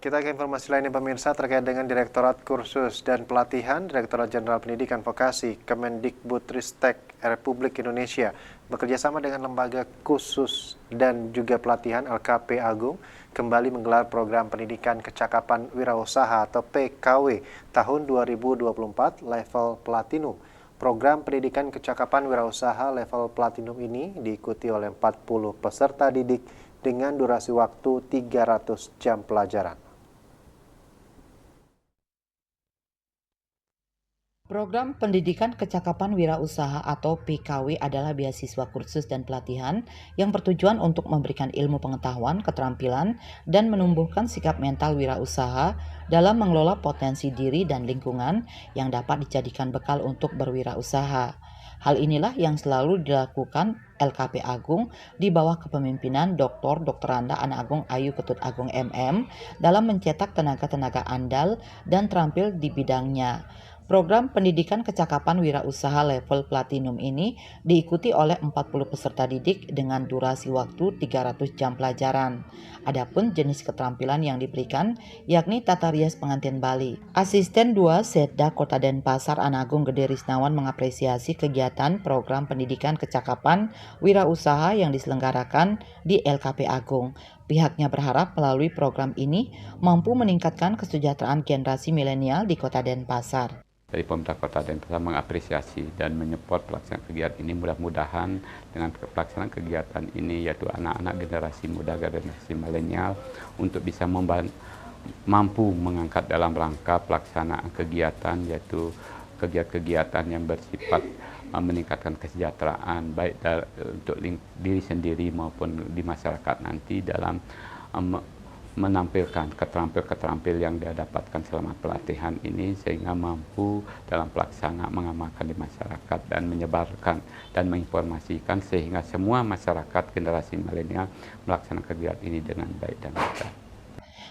Kita ke informasi lainnya pemirsa terkait dengan Direktorat Kursus dan Pelatihan Direktorat Jenderal Pendidikan Vokasi Kemendikbudristek Republik Indonesia bekerjasama dengan Lembaga Khusus dan juga Pelatihan LKP Agung kembali menggelar program pendidikan kecakapan wirausaha atau PKW tahun 2024 level Platinum. Program pendidikan kecakapan wirausaha level Platinum ini diikuti oleh 40 peserta didik dengan durasi waktu 300 jam pelajaran. Program Pendidikan Kecakapan Wirausaha atau PKW adalah beasiswa kursus dan pelatihan yang bertujuan untuk memberikan ilmu pengetahuan, keterampilan, dan menumbuhkan sikap mental wirausaha dalam mengelola potensi diri dan lingkungan yang dapat dijadikan bekal untuk berwirausaha. Hal inilah yang selalu dilakukan LKP Agung di bawah kepemimpinan Dr. Randa Ana Agung Ayu Ketut Agung MM dalam mencetak tenaga-tenaga andal dan terampil di bidangnya. Program pendidikan kecakapan wirausaha level platinum ini diikuti oleh 40 peserta didik dengan durasi waktu 300 jam pelajaran. Adapun jenis keterampilan yang diberikan yakni tata rias pengantin Bali. Asisten 2 Setda Kota Denpasar Anagung Gede Risnawan mengapresiasi kegiatan program pendidikan kecakapan wirausaha yang diselenggarakan di LKP Agung. Pihaknya berharap melalui program ini mampu meningkatkan kesejahteraan generasi milenial di Kota Denpasar. Dari pemerintah Kota Denpasar mengapresiasi dan menyupport pelaksanaan kegiatan ini. Mudah-mudahan dengan pelaksanaan kegiatan ini yaitu anak-anak generasi muda, generasi milenial untuk bisa mampu mengangkat dalam rangka pelaksanaan kegiatan yaitu kegiatan-kegiatan yang bersifat meningkatkan kesejahteraan baik untuk diri sendiri maupun di masyarakat nanti dalam menampilkan keterampilan yang dia dapatkan selama pelatihan ini sehingga mampu dalam pelaksanaan mengamalkan di masyarakat dan menyebarkan dan menginformasikan sehingga semua masyarakat generasi milenial melaksanakan kegiatan ini dengan baik dan benar.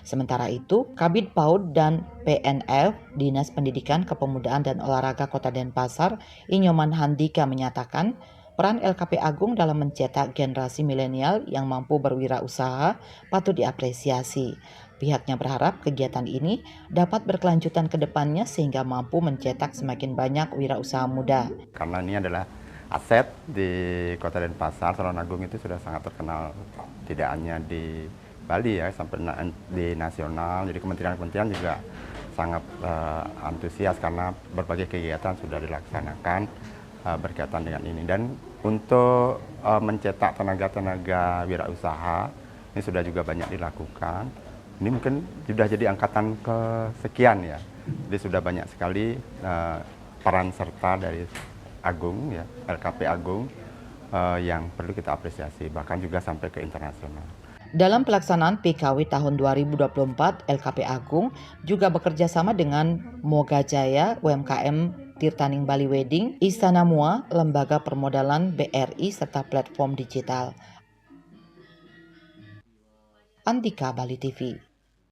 Sementara itu, Kabid PAUD dan PNF, Dinas Pendidikan Kepemudaan dan Olahraga Kota Denpasar, Inyoman Handika menyatakan, peran LKP Agung dalam mencetak generasi milenial yang mampu berwirausaha patut diapresiasi. Pihaknya berharap kegiatan ini dapat berkelanjutan ke depannya sehingga mampu mencetak semakin banyak wirausaha muda. Karena ini adalah aset di Kota Denpasar, Tulungagung itu sudah sangat terkenal tidak hanya di Bali ya, sampai di nasional. Jadi kementerian-kementerian juga sangat antusias karena berbagai kegiatan sudah dilaksanakan berkaitan dengan ini. Dan untuk mencetak tenaga-tenaga wirausaha ini sudah juga banyak dilakukan. Ini mungkin sudah jadi angkatan kesekian ya. Jadi sudah banyak sekali peran serta dari Agung ya, LKP Agung yang perlu kita apresiasi, bahkan juga sampai ke internasional. Dalam pelaksanaan PKW tahun 2024, LKP Agung juga bekerja sama dengan Moga Jaya, UMKM Tirtaning Bali Wedding, Istana Mua, Lembaga Permodalan BRI, serta platform digital. Antika, Bali TV.